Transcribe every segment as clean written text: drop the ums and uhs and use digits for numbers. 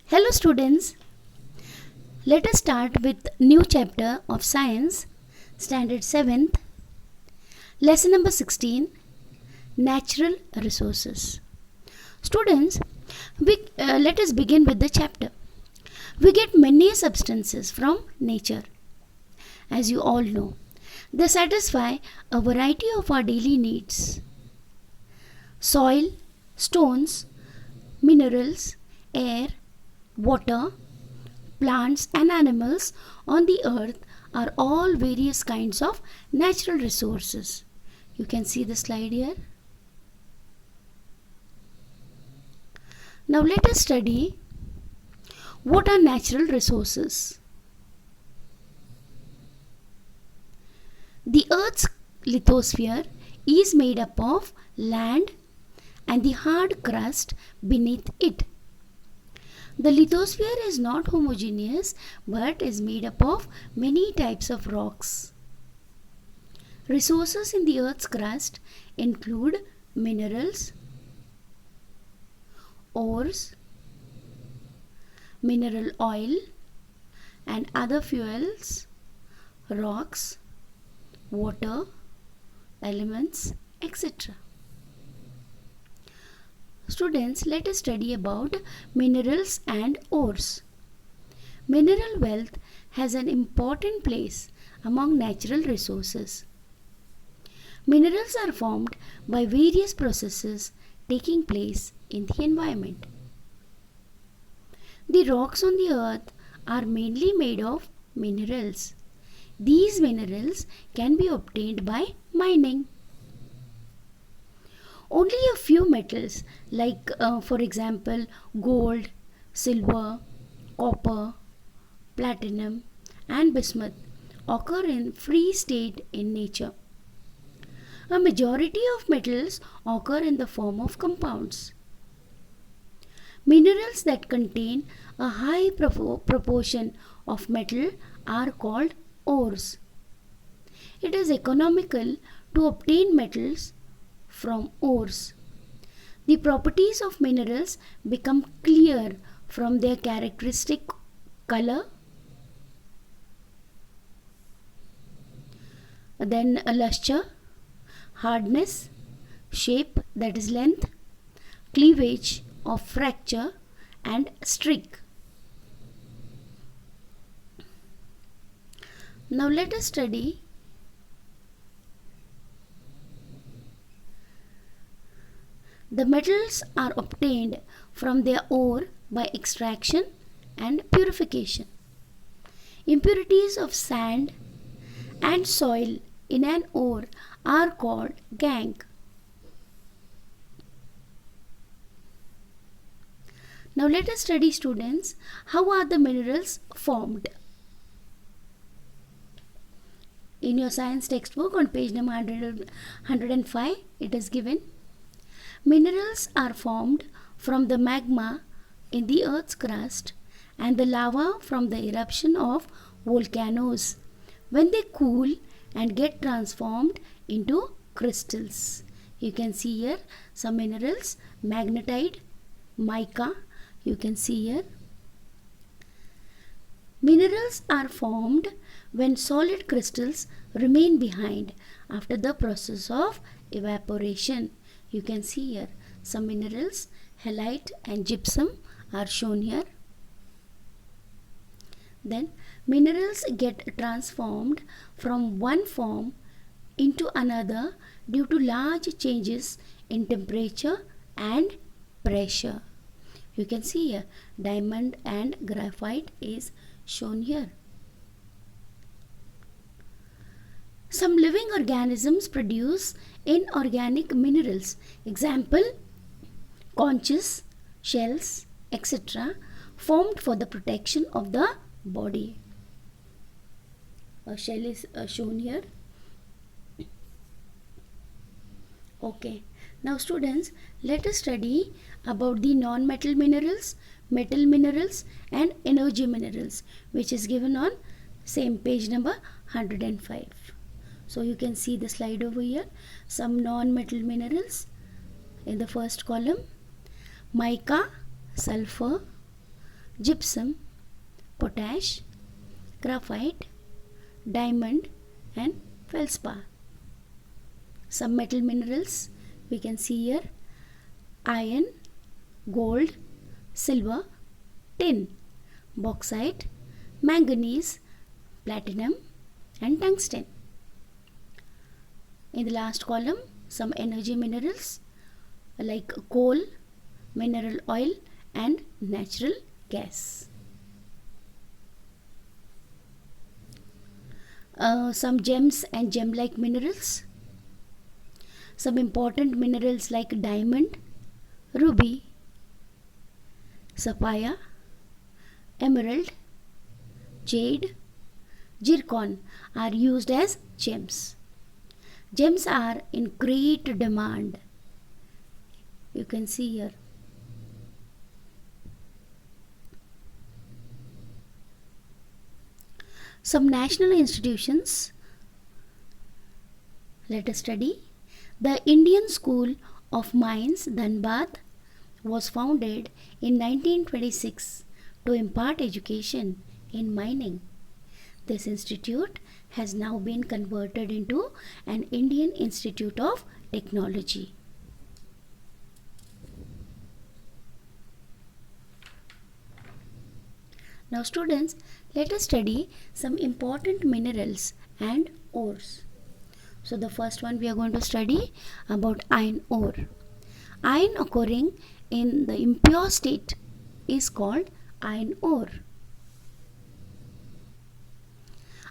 Hello students, let us start with new chapter of science, standard 7th, lesson number 16, natural resources. Students, let us begin with the chapter. We get many substances from nature. As you all know, they satisfy a variety of our daily needs. Soil, stones, minerals, air, water, plants and animals on the earth are all various kinds of natural resources. You can see the slide here. Now let us study what are natural resources. The earth's lithosphere is made up of land and the hard crust beneath it. The lithosphere is not homogeneous but is made up of many types of rocks. Resources in the earth's crust include minerals, ores, mineral oil and other fuels, rocks, water, elements, etc. Students, let us study about minerals and ores. Mineral wealth has an important place among natural resources. Minerals are formed by various processes taking place in the environment. The rocks on the earth are mainly made of minerals. These minerals can be obtained by mining. Only a few metals like for example gold, silver, copper, platinum and bismuth occur in free state in nature. A majority of metals occur in the form of compounds. Minerals that contain a high proportion of metal are called ores. It is economical to obtain metals from ores. The properties of minerals become clear from their characteristic color, then a luster, hardness, shape that is length, cleavage of fracture and streak. Now let us study the metals are obtained from their ore by extraction and purification. Impurities of sand and soil in an ore are called gangue. Now let us study, students, how are the minerals formed. In your science textbook on page number 105, it is given. Minerals are formed from the magma in the earth's crust and the lava from the eruption of volcanoes when they cool and get transformed into crystals. You can see here some minerals: magnetite, mica. You can see here. Minerals are formed when solid crystals remain behind after the process of evaporation. You can see here some minerals, halite and gypsum are shown here. Then minerals get transformed from one form into another due to large changes in temperature and pressure. You can see here diamond and graphite is shown here. Some living organisms produce inorganic minerals. Example, conches, shells, etc. formed for the protection of the body. A shell is shown here. Okay. Now students, let us study about the non-metal minerals, metal minerals and energy minerals, which is given on same page number 105. So you can see the slide over here. Some non-metal minerals in the first column: mica, sulfur, gypsum, potash, graphite, diamond and feldspar. Some metal minerals we can see here: iron, gold, silver, tin, bauxite, manganese, platinum and tungsten. In the last column, some energy minerals like coal, mineral oil and natural gas. Some gems and gem-like minerals. Some important minerals like diamond, ruby, sapphire, emerald, jade, zircon are used as gems. Gems are in great demand. You can see here. Some national institutions. Let us study. The Indian School of Mines, Dhanbad, was founded in 1926 to impart education in mining. This institute has now been converted into an Indian Institute of Technology. Now students, let us study some important minerals and ores. So the first one we are going to study about iron ore. Iron occurring in the impure state is called iron ore.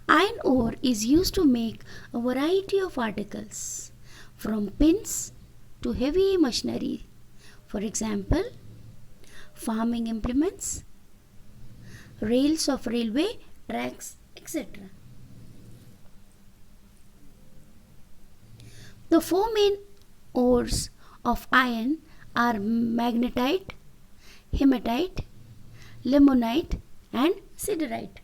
Iron ore is used to make a variety of articles, from pins to heavy machinery. For example, farming implements, rails of railway tracks, etc. The four main ores of iron are magnetite, hematite, limonite and siderite.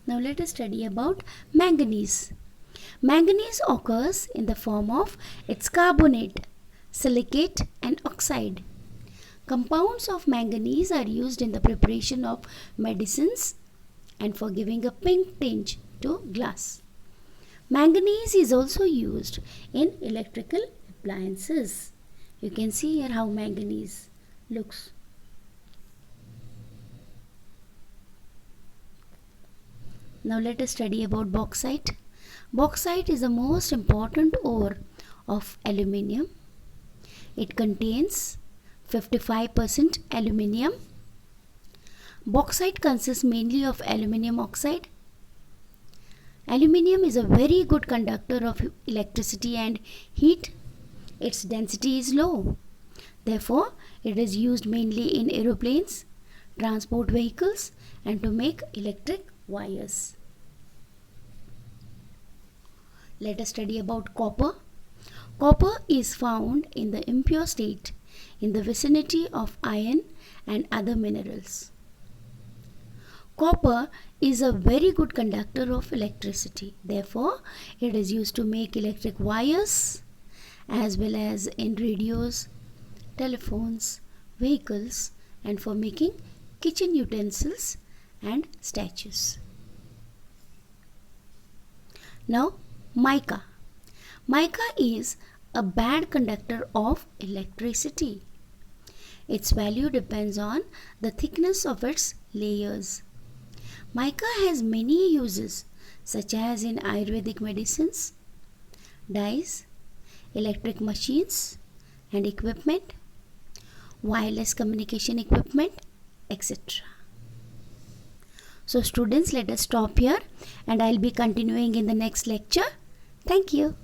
Now let us study about manganese. Manganese occurs in the form of its carbonate, silicate and oxide. Compounds of manganese are used in the preparation of medicines and for giving a pink tinge to glass. Manganese is also used in electrical appliances. You can see here how manganese looks. Now let us study about bauxite. Bauxite is the most important ore of aluminium. It contains 55% aluminium. Bauxite consists mainly of aluminium oxide. Aluminium is a very good conductor of electricity and heat. Its density is low. Therefore, it is used mainly in aeroplanes, transport vehicles and to make electric wires. Let us study about copper. Copper is found in the impure state in the vicinity of iron and other minerals. Copper is a very good conductor of electricity. Therefore, it is used to make electric wires as well as in radios, telephones, vehicles and for making kitchen utensils and statues. Now, mica. Mica is a bad conductor of electricity. Its value depends on the thickness of its layers. Mica has many uses such as in Ayurvedic medicines, dyes, electric machines and equipment, wireless communication equipment, etc. So students, let us stop here and I'll be continuing in the next lecture. Thank you.